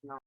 No.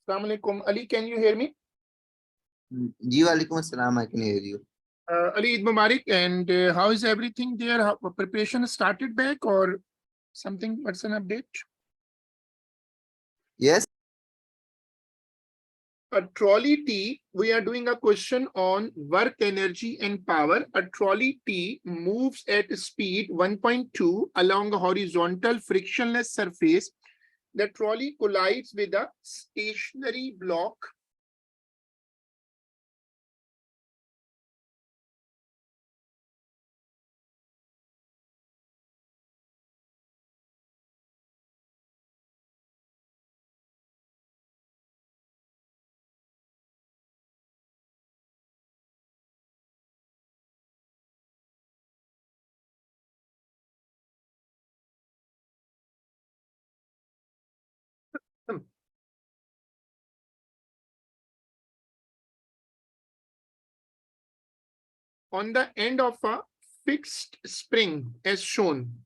Assalamu alaikum. Ali, can you hear me? Ji walaikum assalam, I can hear you. Ali, Eid Mubarak. And how is everything there? How, preparation started back or something? What's an update? Yes. A trolley T, we are doing a question on work energy and power. A trolley T moves at speed 1.2 along a horizontal frictionless surface. The trolley collides with a stationary block. On the end of a fixed spring as shown.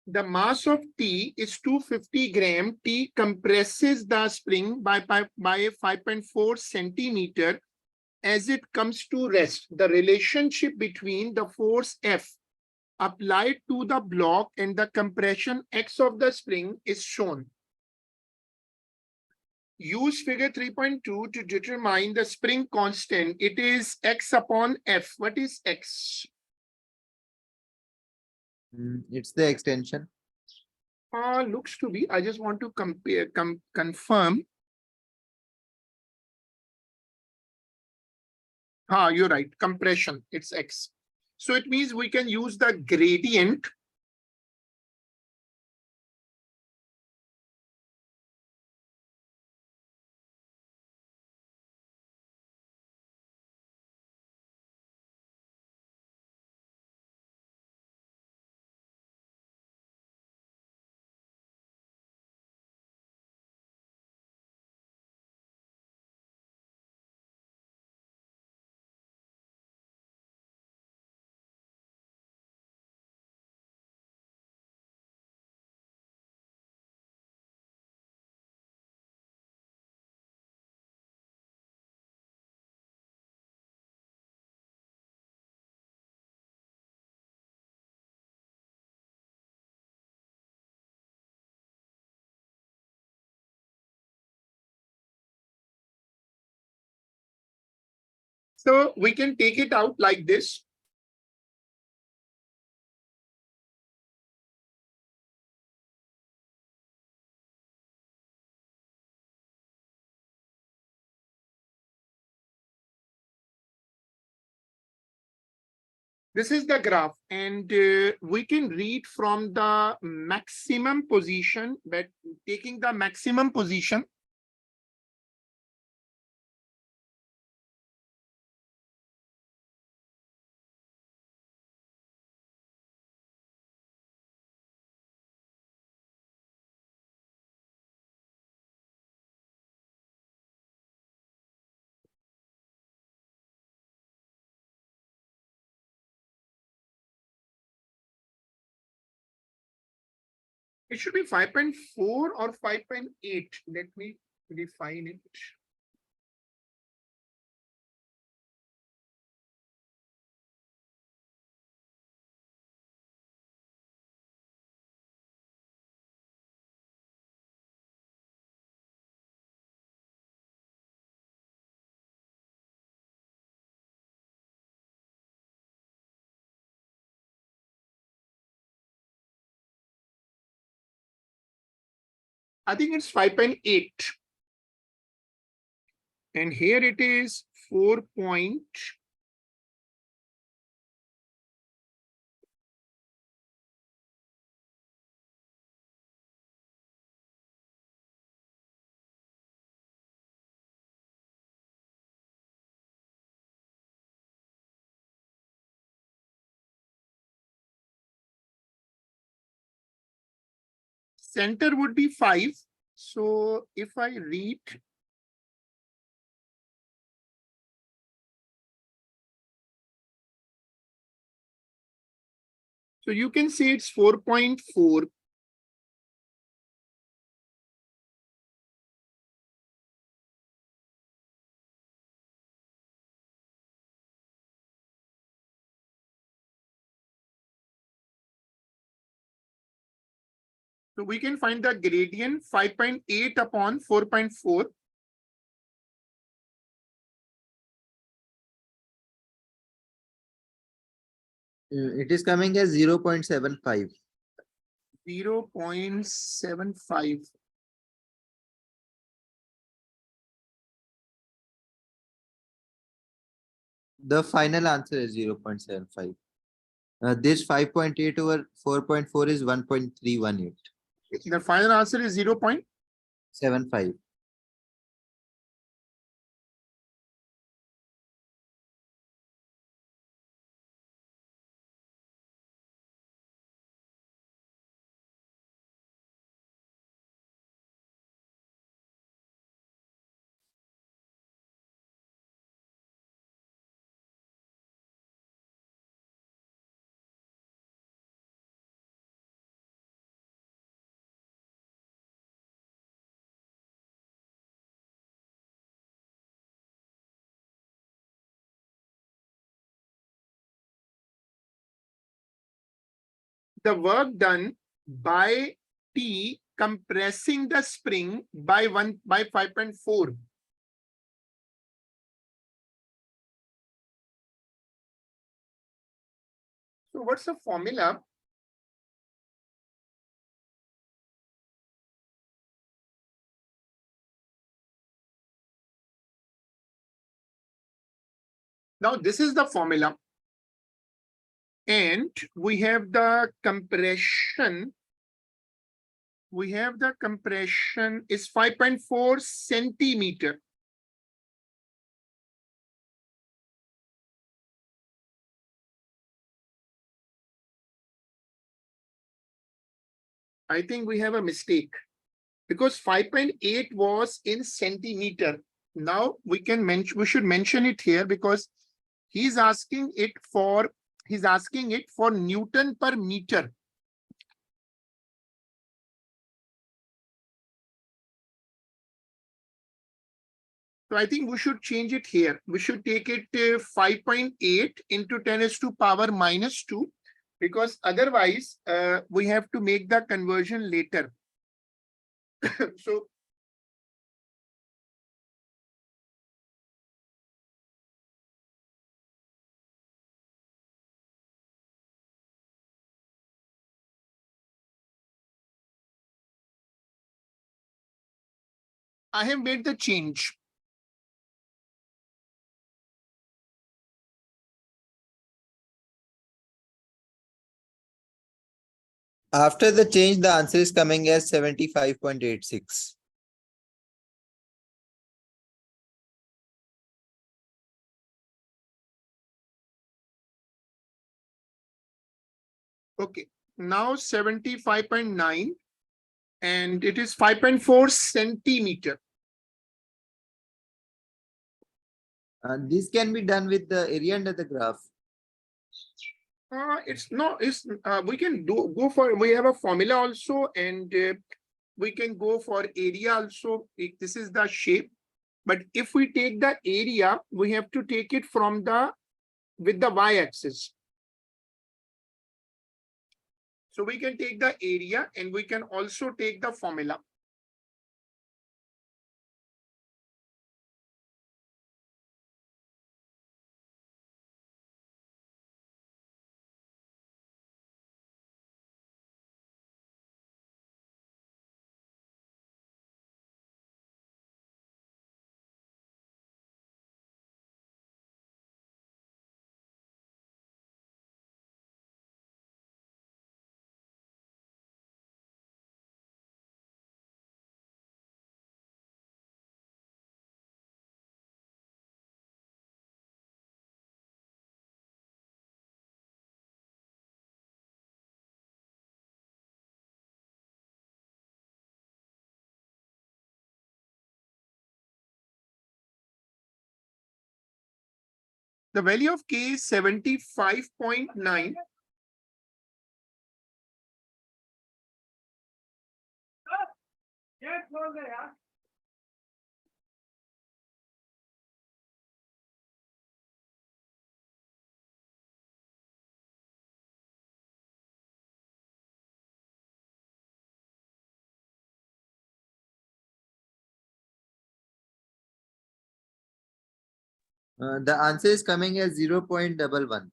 The mass of T is 250 gram. T compresses the spring by 5.4 centimeter as it comes to rest. The relationship between the force F applied to the block and the compression X of the spring is shown. Use figure 3.2 to determine the spring constant. It is X upon F. What is X? It's the extension. Looks to be. I just want to confirm. You're right. Compression. It's X. So it means we can use the gradient. So we can take it out like this. This is the graph, and we can read from the maximum position, but taking the maximum position. It should be 5.4 or 5.8. Let me define it. I think it's 5.8. And here it is 4 point. Center would be 5. So if I read, so you can say it's 4.4. So we can find the gradient 5.8 upon 4.4. It is coming as 0.75. 0.75. The final answer is 0.75. This 5.8 over 4.4 is 1.318. The final answer is 0.75. 75. The work done by T compressing the spring by 5.4. So what's the formula? Now this is the formula. And we have the compression. We have the compression is 5.4 centimeter. I think we have a mistake because 5.8 was in centimeter. Now we can mention, we should mention it here because he's asking it for Newton per meter. So I think we should change it here. We should take it 5.8 into 10 raised to power minus 2, because otherwise we have to make the conversion later. So I have made the change. After the change, the answer is coming as 75.86. Okay, now 75.9 and it is 5.4 centimeter. This can be done with the area under the graph. It's not, it's we can go for, we have a formula also, and we can go for area also. This is the shape, but if we take the area, we have to take it from the with the y-axis. So we can take the area and we can also take the formula. The value of K is 75.9. The answer is coming as 0.11.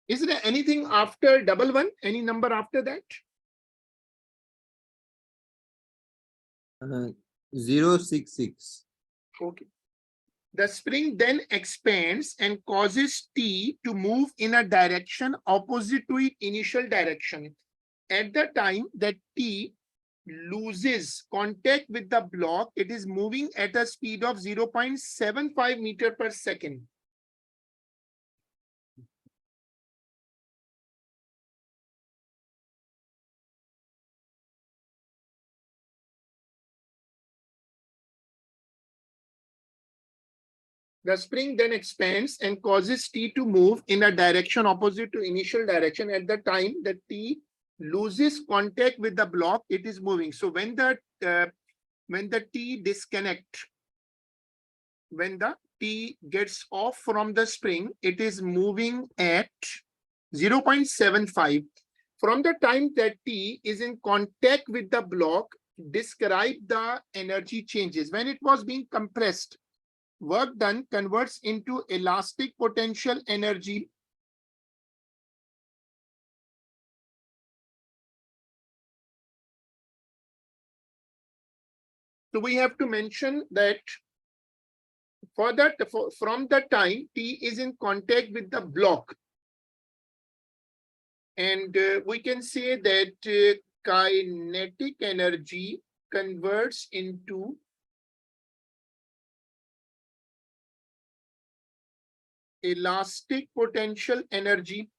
Is there anything after double one? Any number after that? 0.66. Okay. The spring then expands and causes T to move in a direction opposite to its initial direction. At the time that T loses contact with the block, it is moving at a speed of 0.75 meter per second. The spring then expands and causes T to move in a direction opposite to initial direction. At the time that T loses contact with the block, it is moving. So when the T disconnect, when the T gets off from the spring, it is moving at 0.75. From the time that T is in contact with the block, describe the energy changes. When it was being compressed, work done converts into elastic potential energy. So we have to mention that for that, from the time T is in contact with the block, and we can say that kinetic energy converts into elastic potential energy,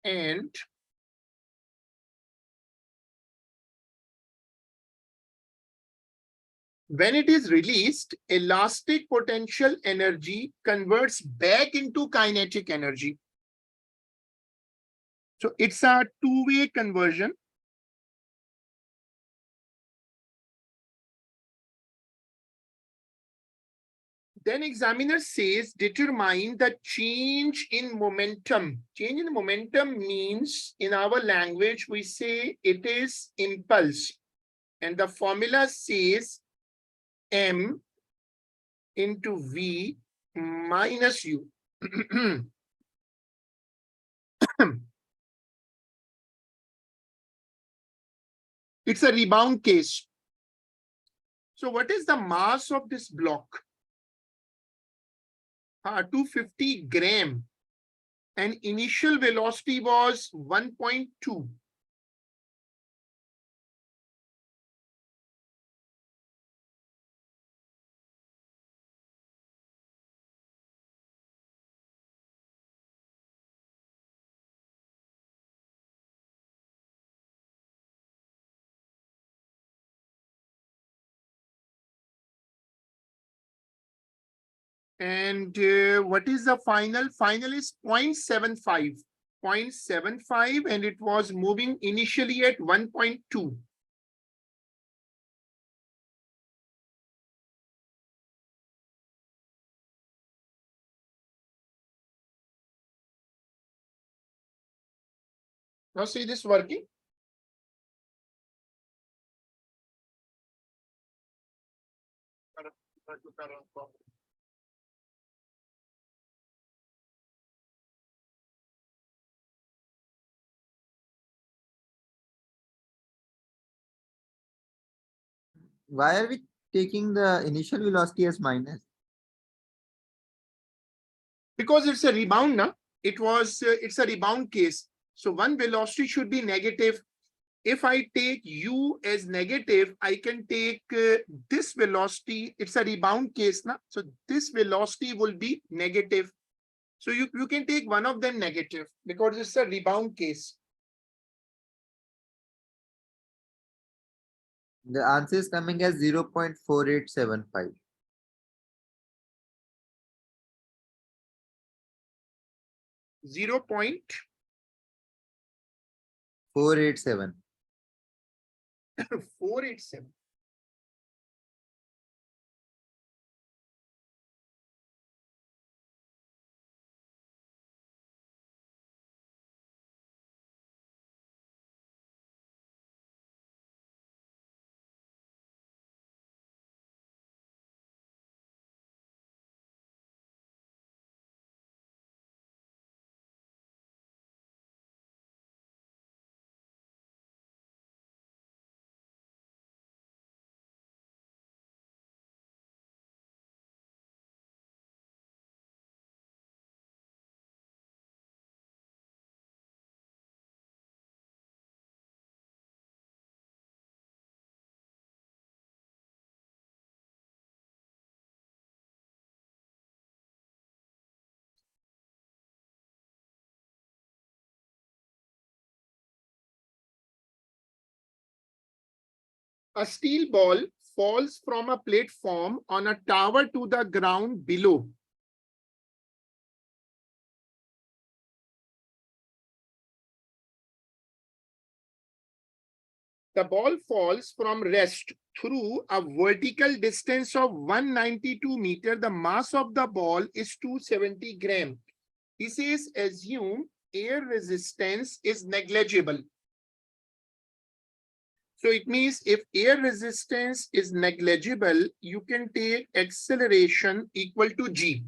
and when it is released, elastic potential energy converts back into kinetic energy. So it's a two-way conversion. Then examiner says, determine the change in momentum. Change in momentum means, in our language, we say it is impulse. And the formula says m into v minus u. It's a rebound case. So what is the mass of this block? 250 gram. And initial velocity was 1.2. And what is the final? Final is 0.75. 0.75, and it was moving initially at 1.2. Now see this working? Why are we taking the initial velocity as minus? Because it's a rebound now. It's a rebound case. So one velocity should be negative. If I take u as negative, I can take this velocity. It's a rebound case now. So this velocity will be negative. So you can take one of them negative because it's a rebound case. The answer is coming as 0.4875. 487. 0.487. A steel ball falls from a platform on a tower to the ground below. The ball falls from rest through a vertical distance of 192 meters. The mass of the ball is 270 grams. He says, assume air resistance is negligible. So it means if air resistance is negligible, you can take acceleration equal to g.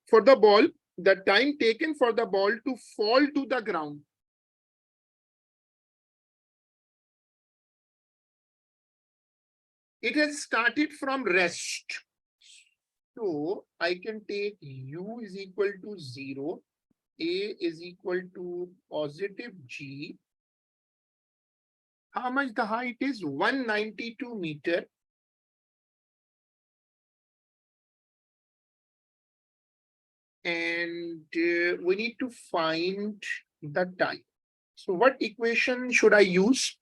For the ball, the time taken for the ball to fall to the ground. It has started from rest. So I can take u is equal to 0, a is equal to positive g. How much the height is? 192 meters. And we need to find the time. So what equation should I use?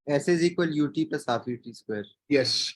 S is equal ut plus half ut square. Yes.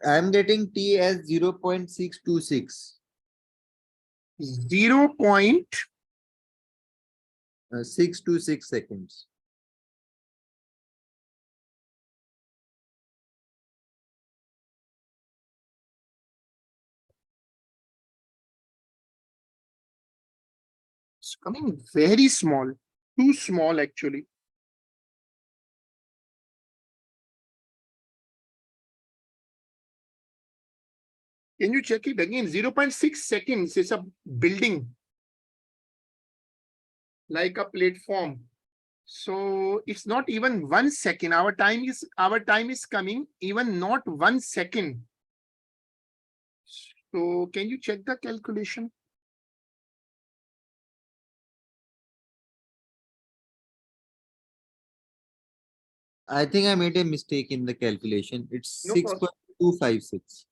I am getting T as 0.626. 0. 626 seconds. It's coming very small, too small actually. Can you check it again? 0.6 seconds is a building, like a platform. So it's not even 1 second. Our time is coming even not 1 second. So can you check the calculation? I think I made a mistake in the calculation. It's No problem. 6.256.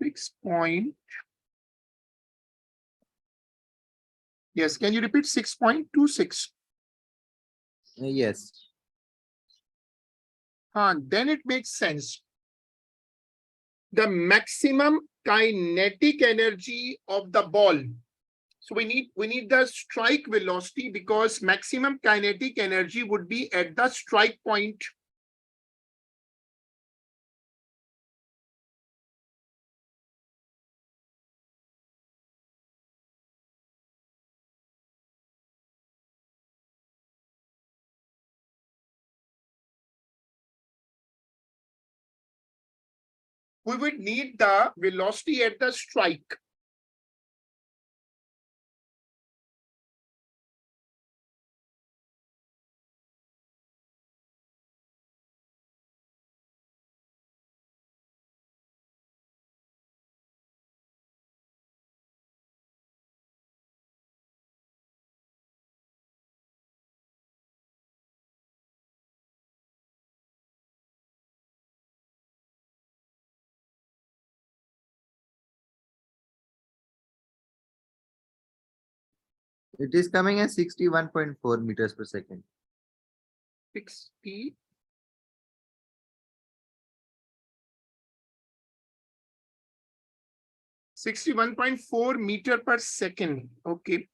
6 point. Yes, can you repeat 6.26? Yes. Then it makes sense. The maximum kinetic energy of the ball. So we need the strike velocity, because maximum kinetic energy would be at the strike point. We would need the velocity at the strike. It is coming as 61.4 meters per second. 60. .4 meter per second. Okay.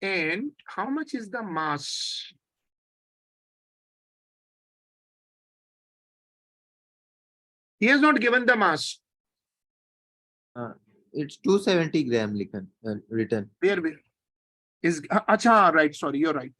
And how much is the mass? He has not given the mass. It's 270 gram written. Where is acha, right? Sorry, you're right.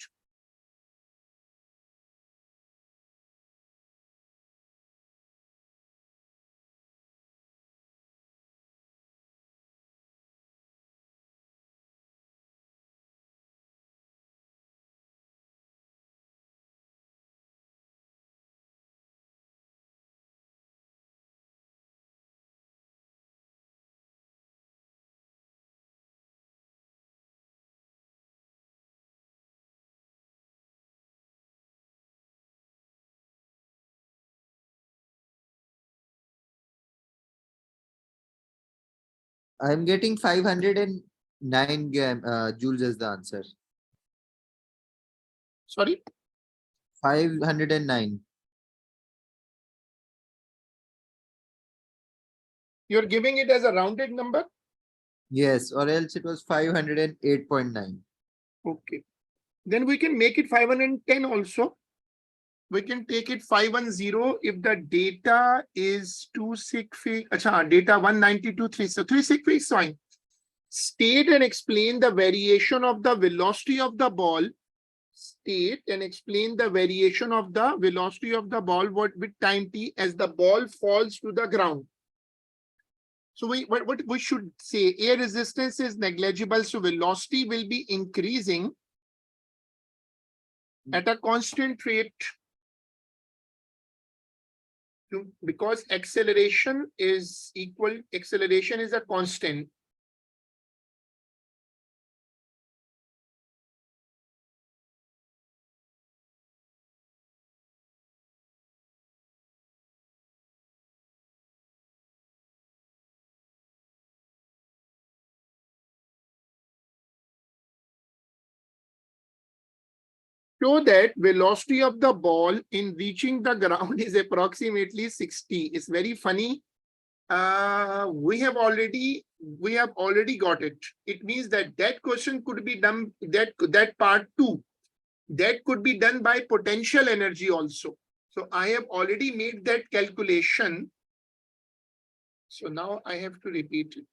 I'm getting 509 joules as the answer. Sorry. 509. You're giving it as a rounded number? Yes, or else it was 508.9. Okay. Then we can make it 510 also. We can take it 510 if the data is 265. Acha, data 192.3. So 365 is fine. State and explain the variation of the velocity of the ball. State and explain the variation of the velocity of the ball with time t as the ball falls to the ground. So what we should say, air resistance is negligible, so velocity will be increasing at a constant rate, because acceleration is a constant. show that velocity of the ball in reaching the ground is approximately 60. It's very funny. We have already got it. It means that that question could be done, that part 2, that could be done by potential energy also. So I have already made that calculation. So now I have to repeat it.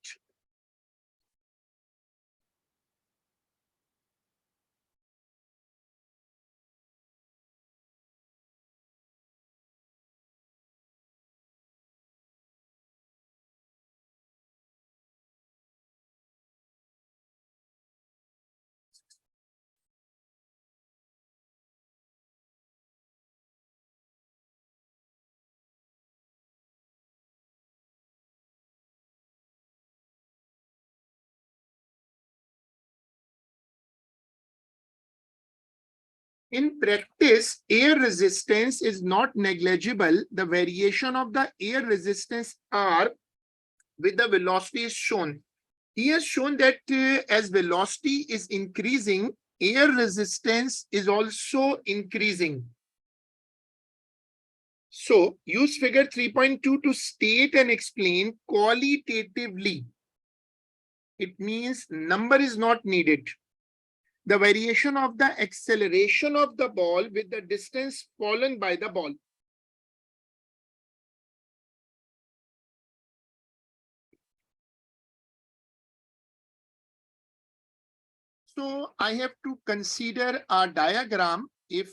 In practice, air resistance is not negligible. The variation of the air resistance R with the velocity is shown. He has shown that as velocity is increasing, air resistance is also increasing. So use figure 3.2 to state and explain qualitatively. It means number is not needed. The variation of the acceleration of the ball with the distance fallen by the ball. So I have to consider a diagram. If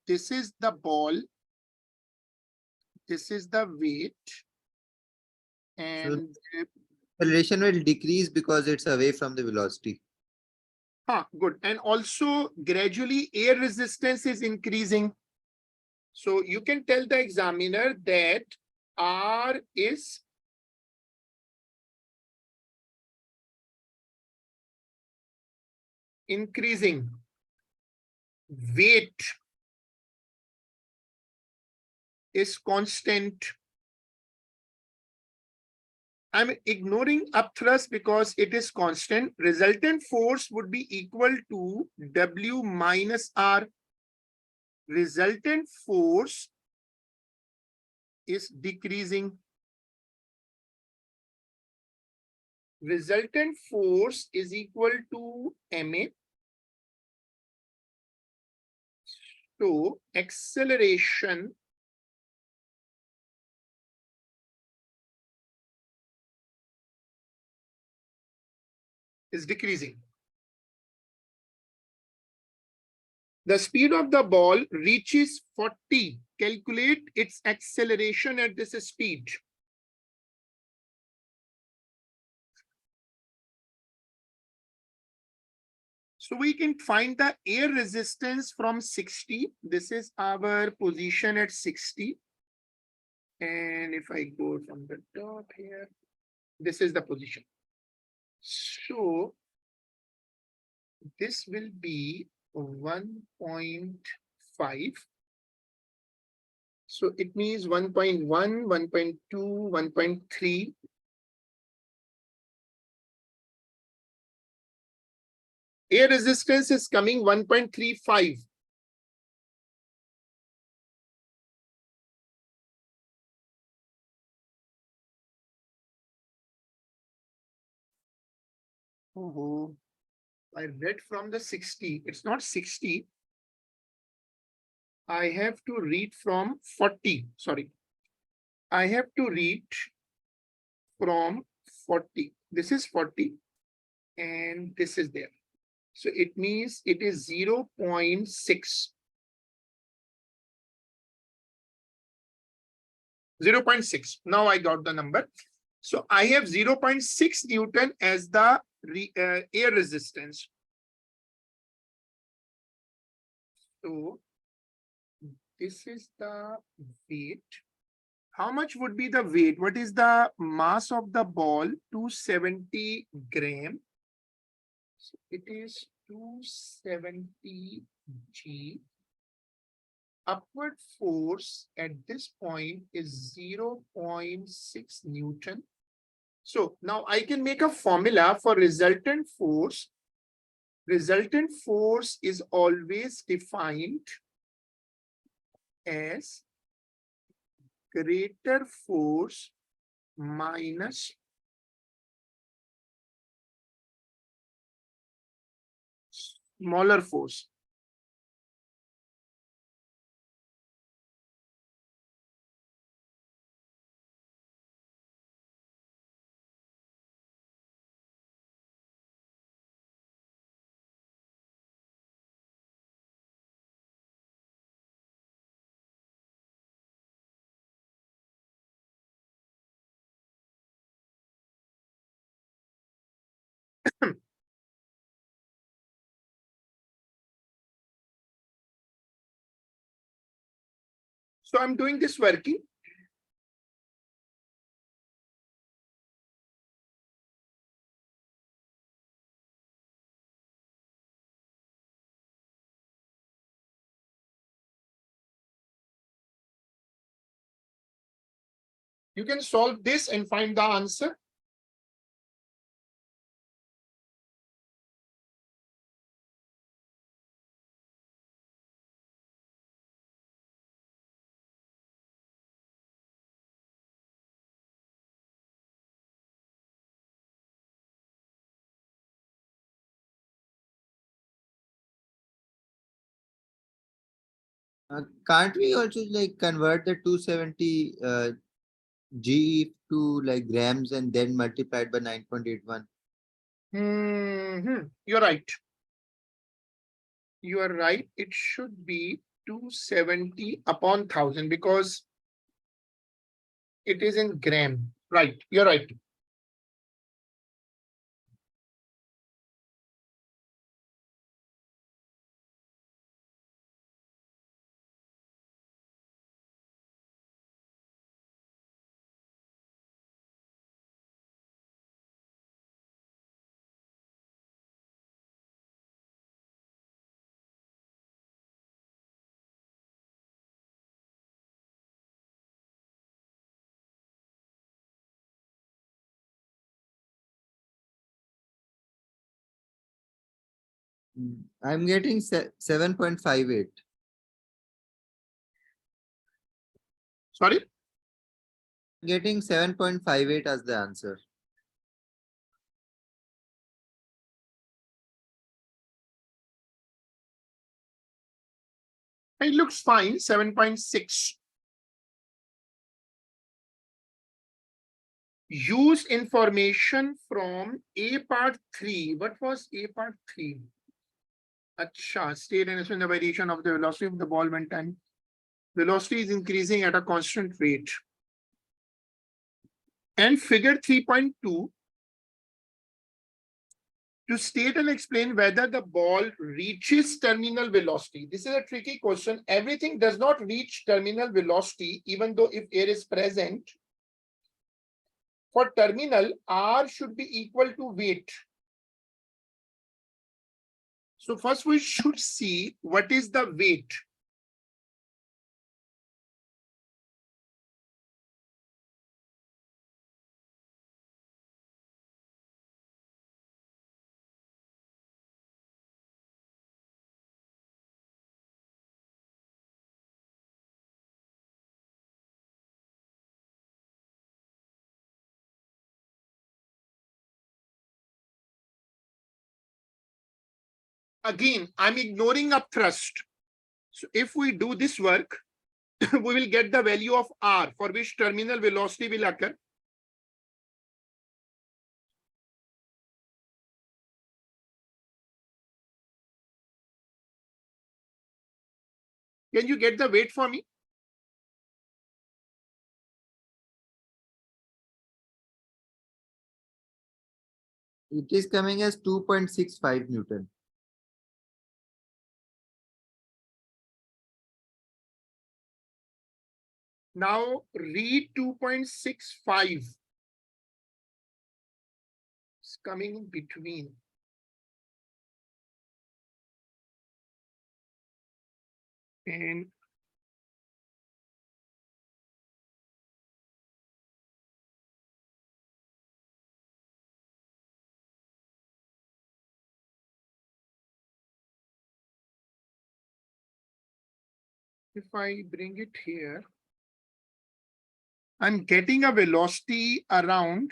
this is the ball, this is the weight, and Acceleration will decrease because it's away from the velocity. good. And also gradually air resistance is increasing. So you can tell the examiner that R is increasing, weight is constant. I'm ignoring upthrust because it is constant. Resultant force would be equal to W minus R. Resultant force is decreasing. Resultant force is equal to MA. So acceleration is decreasing. The speed of the ball reaches 40. Calculate its acceleration at this speed. So we can find the air resistance from 60. This is our position at 60. And if I go from the top here, this is the position. So this will be 1.5. So it means 1.1, 1.2, 1.3. Air resistance is coming 1.35. Oh, I read from the 60. It's not 60. I have to read from 40. Sorry. I have to read from 40. This is 40 and this is there. So it means it is 0.6. 0.6. Now I got the number. So I have 0.6 Newton as the air resistance. So this is the weight. How much would be the weight? What is the mass of the ball? 270 gram. So it is 270 G. Upward force at this point is 0.6 Newton. So now I can make a formula for resultant force. Resultant force is always defined as greater force minus smaller force. So I'm doing this working. You can solve this and find the answer. Can't we also like convert the 270 GE to like grams and then multiplied by 9.81? You're right. You are right. It should be 270 upon 1000 because it is in gram. Right. You're right. I'm getting 7.58. Sorry. Getting 7.58 as the answer. It looks fine. 7.6. Use information from A part 3. What was A part 3? Acha, state and explain the variation of the velocity of the ball when time. Velocity is increasing at a constant rate. And figure 3.2 to state and explain whether the ball reaches terminal velocity. This is a tricky question. Everything does not reach terminal velocity, even though if air is present. For terminal, R should be equal to weight. So first we should see what is the weight. Again, I'm ignoring up thrust. So if we do this work, we will get the value of R for which terminal velocity will occur. Can you get the weight for me? It is coming as 2.65 Newton. Now read 2.65. It's coming in between. And If I bring it here, I'm getting a velocity around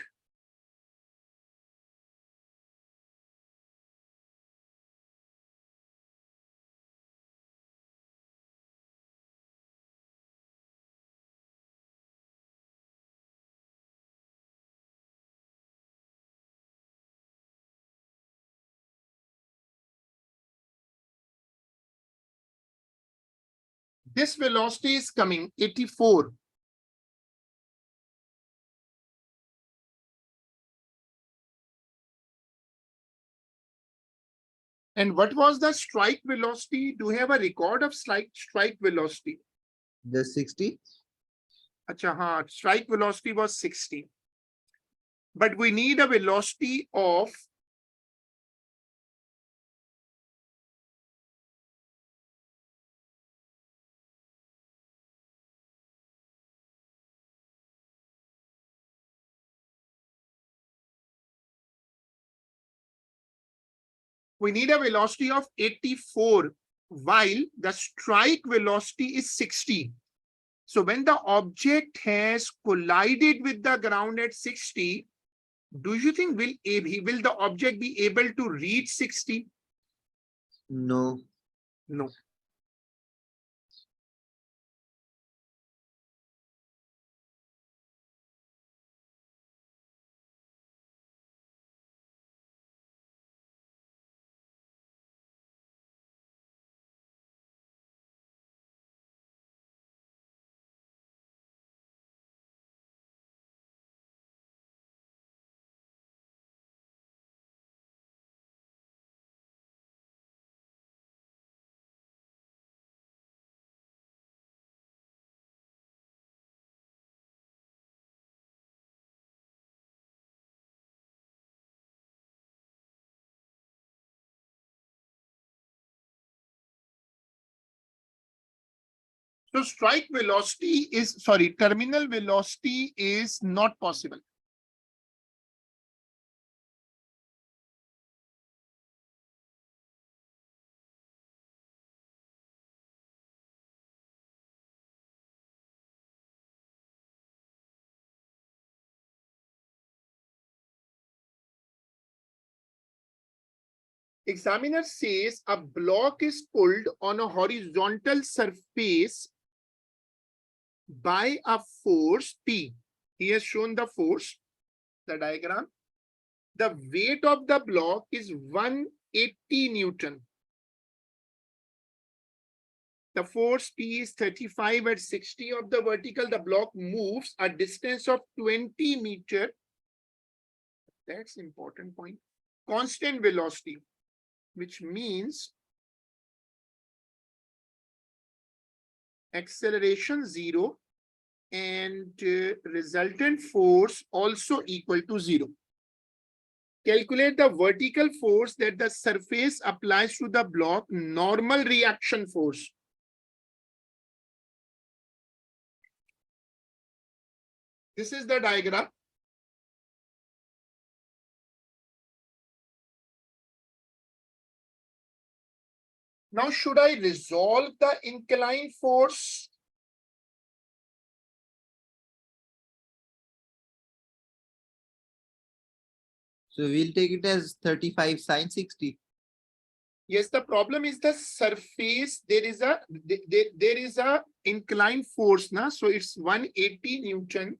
this velocity is coming 84. And what was the strike velocity? Do you have a record of strike velocity? The 60. Acha, haan, strike velocity was 60. But we need a velocity of we need a velocity of 84 while the strike velocity is 60. So when the object has collided with the ground at 60, do you think will the object be able to reach 60? No. No. So strike velocity is, sorry, terminal velocity is not possible. Examiner says a block is pulled on a horizontal surface by a force P. He has shown the force, the diagram. The weight of the block is 180 Newton. The force P is 35 at 60 of the vertical. The block moves a distance of 20 meters. That's important point. Constant velocity, which means acceleration 0 and resultant force also equal to 0. Calculate the vertical force that the surface applies to the block, normal reaction force. This is the diagram. Now, should I resolve the inclined force? So we'll take it as 35 sine 60. Yes, the problem is the surface. There is a inclined force, na? So it's 180 Newton.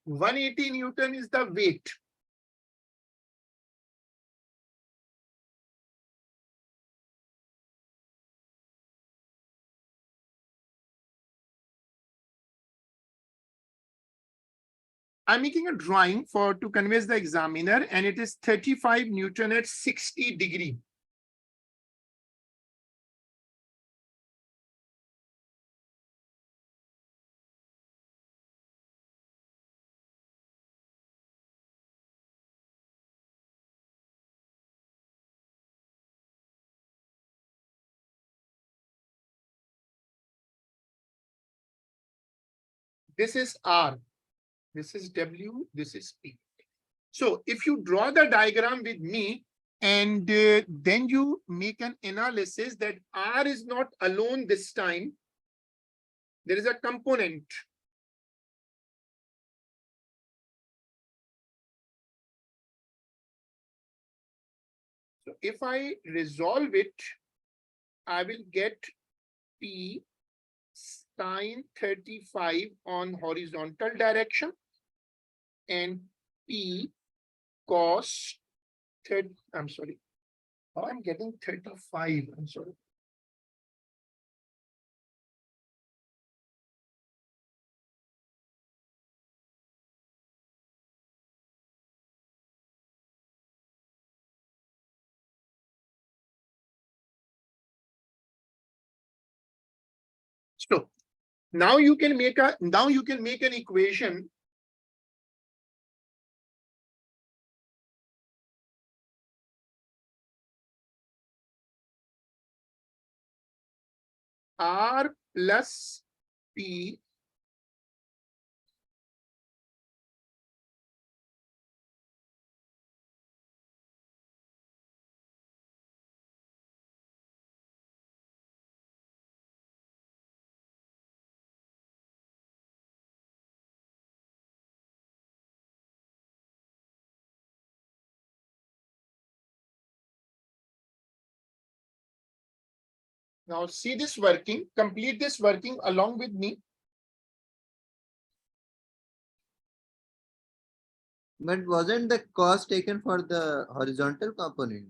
180 Newton is the weight. I'm making a drawing to convey the examiner, and it is 35 Newton at 60 degree. This is R, this is W, this is P. So if you draw the diagram with me, And then you make an analysis that R is not alone this time. There is a component. So if I resolve it, I will get P sine 35 on horizontal direction and P cos 30. I'm sorry. Oh, I'm getting 35. I'm sorry. So now you can make an equation. R plus P now see this working, complete this working along with me. But wasn't the cost taken for the horizontal component?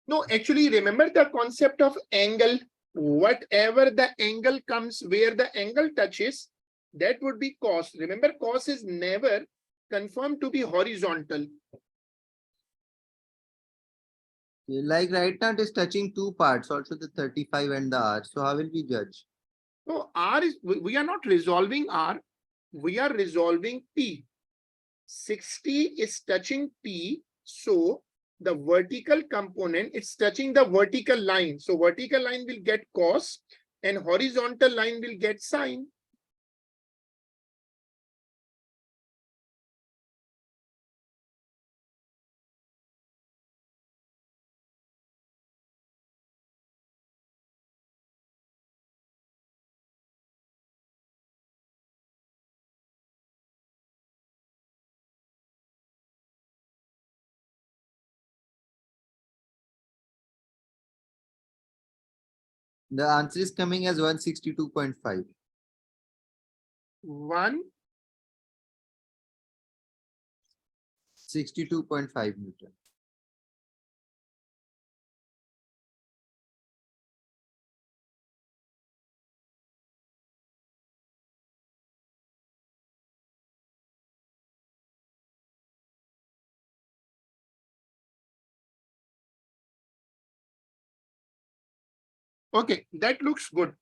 No, actually remember the concept of angle. Whatever the angle comes, where the angle touches, that would be cos. Remember, cos is never confirmed to be horizontal. Like right now it is touching two parts, also the 35 and the R. So how will we judge? So R is, we are not resolving R, we are resolving P. 60 is touching P, so the vertical component, it's touching the vertical line. So vertical line will get cos and horizontal line will get sine. The answer is coming as 162.5. 1 62.5 Newton. Okay, that looks good.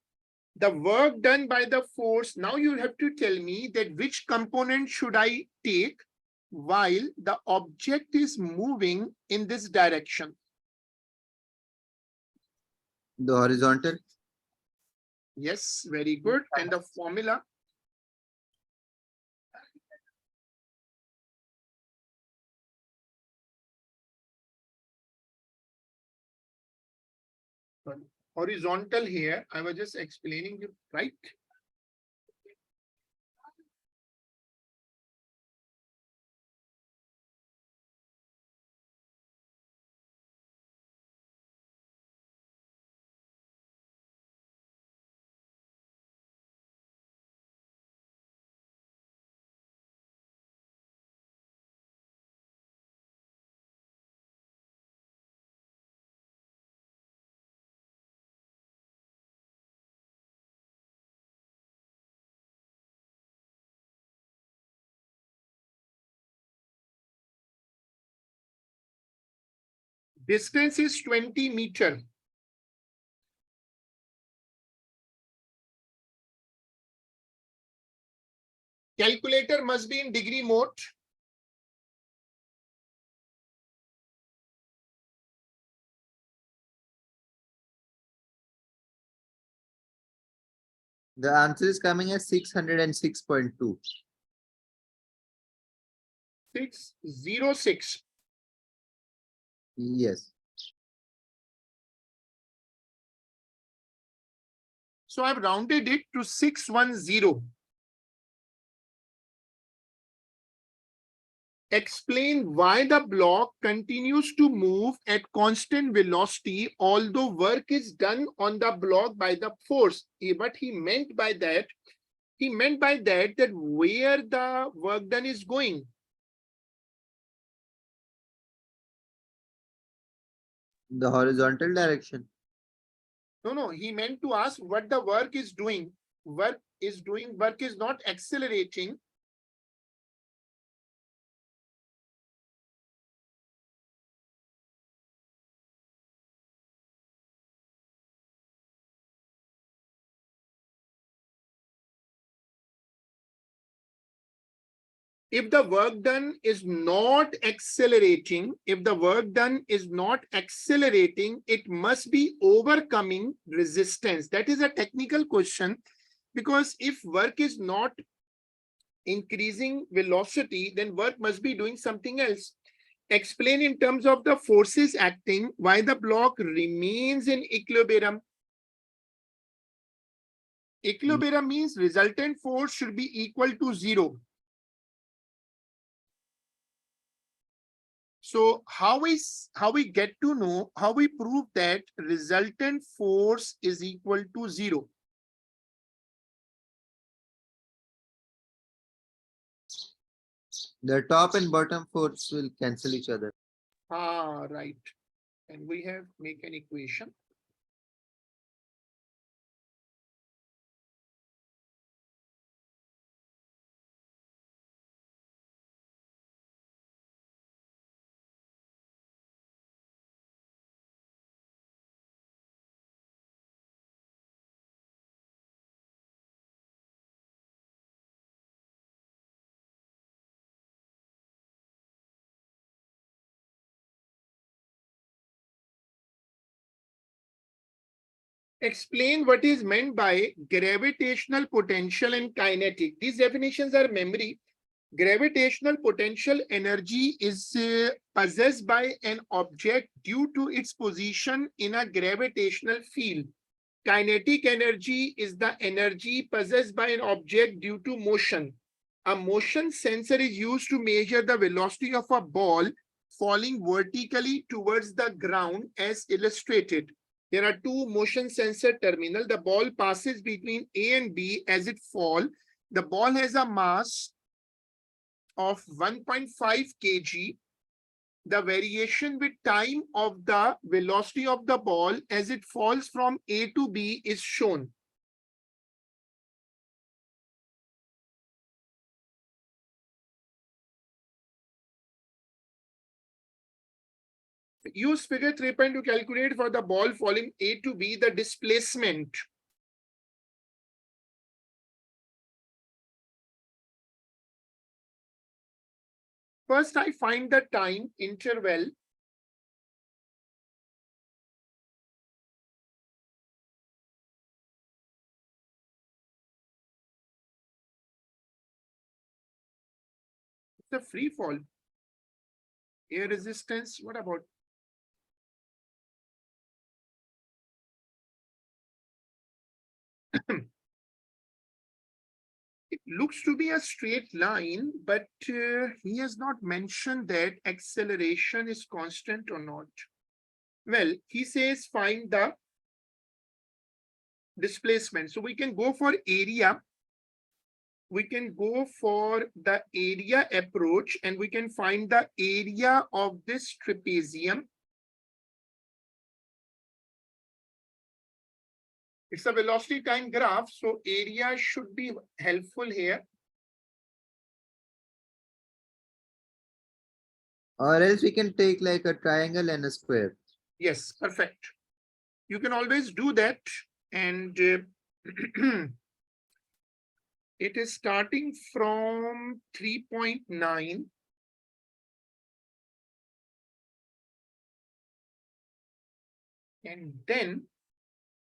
The work done by the force, now you have to tell me that which component should I take while the object is moving in this direction. The horizontal. Yes, very good. And the formula. Horizontal here, I was just explaining you, right? Distance is 20 meters. Calculator must be in degree mode. The answer is coming as 606.2. 606. Yes. So I've rounded it to 610. Explain why the block continues to move at constant velocity, although work is done on the block by the force. What he meant by that, that where the work done is going. The horizontal direction. No, he meant to ask what the work is doing. Work is not accelerating. If the work done is not accelerating, it must be overcoming resistance. That is a technical question, because if work is not increasing velocity, then work must be doing something else. Explain in terms of the forces acting why the block remains in equilibrium. Equilibrium means resultant force should be equal to 0. So how we get to know, how we prove that resultant force is equal to 0? The top and bottom force will cancel each other. Right. And we have make an equation. Explain what is meant by gravitational potential and kinetic. These definitions are memory. Gravitational potential energy is possessed by an object due to its position in a gravitational field. Kinetic energy is the energy possessed by an object due to motion. A motion sensor is used to measure the velocity of a ball falling vertically towards the ground as illustrated. There are two motion sensor terminals. The ball passes between A and B as it falls. The ball has a mass of 1.5 kg. The variation with time of the velocity of the ball as it falls from A to B is shown. Use figure 3.2 to calculate for the ball falling A to B the displacement. First, I find the time interval. It's a free fall. Air resistance, what about? It looks to be a straight line, but he has not mentioned that acceleration is constant or not. Well, he says find the displacement. So we can go for area. We can go for the area approach and we can find the area of this trapezium. It's a velocity time graph, so area should be helpful here. Or else we can take like a triangle and a square. Yes, perfect. You can always do that. And it is starting from 3.9. And then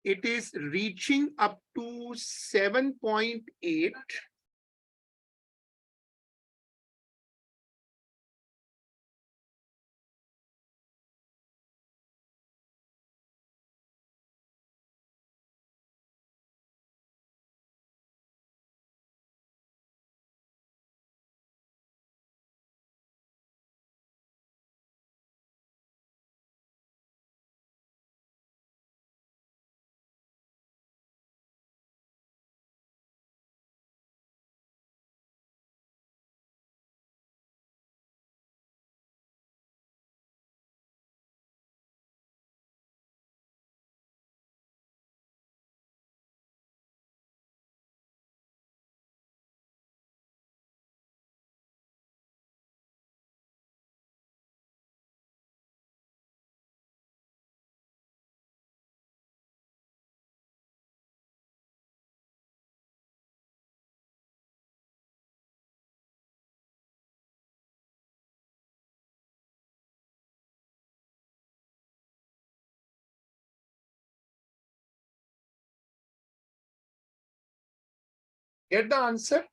it is reaching up to 7.8. Get the answer?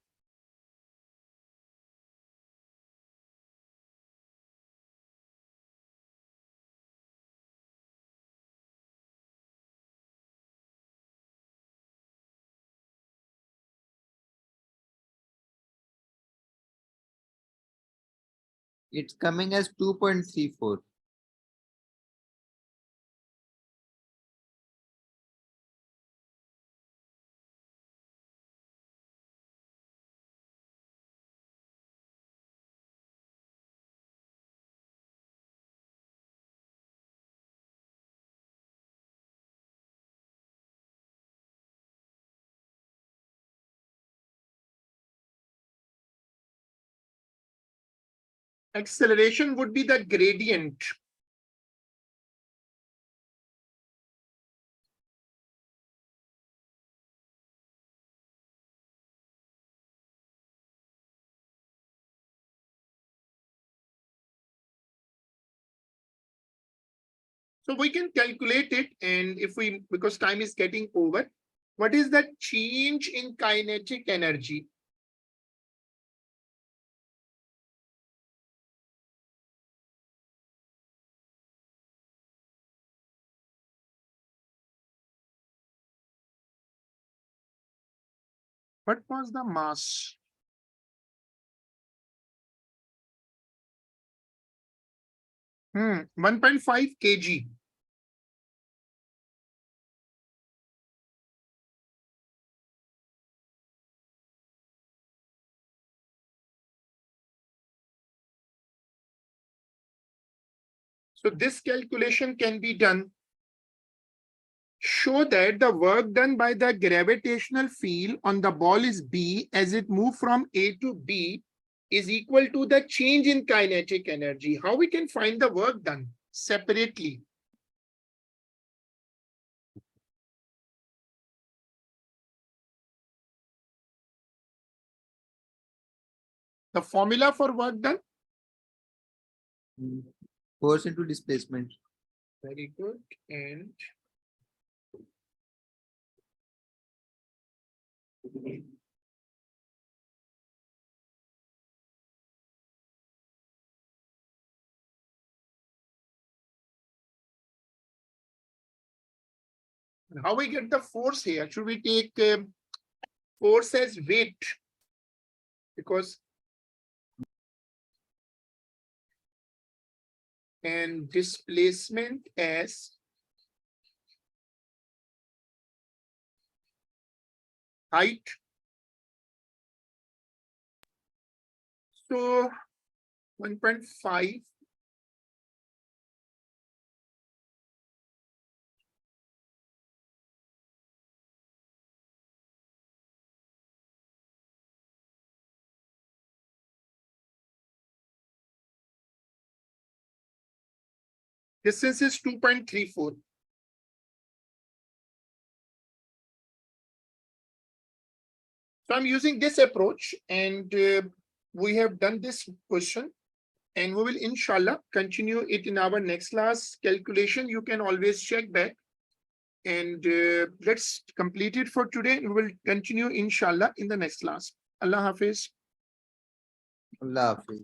It's coming as 2.34. Acceleration would be the gradient. So we can calculate it, and if we, because time is getting over, what is the change in kinetic energy? What was the mass? Hmm, 1.5 kg. So this calculation can be done. Show that the work done by the gravitational field on the ball is B as it moved from A to B is equal to the change in kinetic energy. How we can find the work done separately? The formula for work done? Force into displacement. Very good. And how we get the force here? Should we take force as weight? Because and displacement as height. So 1.5 distance is 2.34. So I'm using this approach, and we have done this question, and we will inshallah continue it in our next class. Calculation, you can always check back, and let's complete it for today. We will continue inshallah in the next class. Allah Hafiz. Allah Hafiz.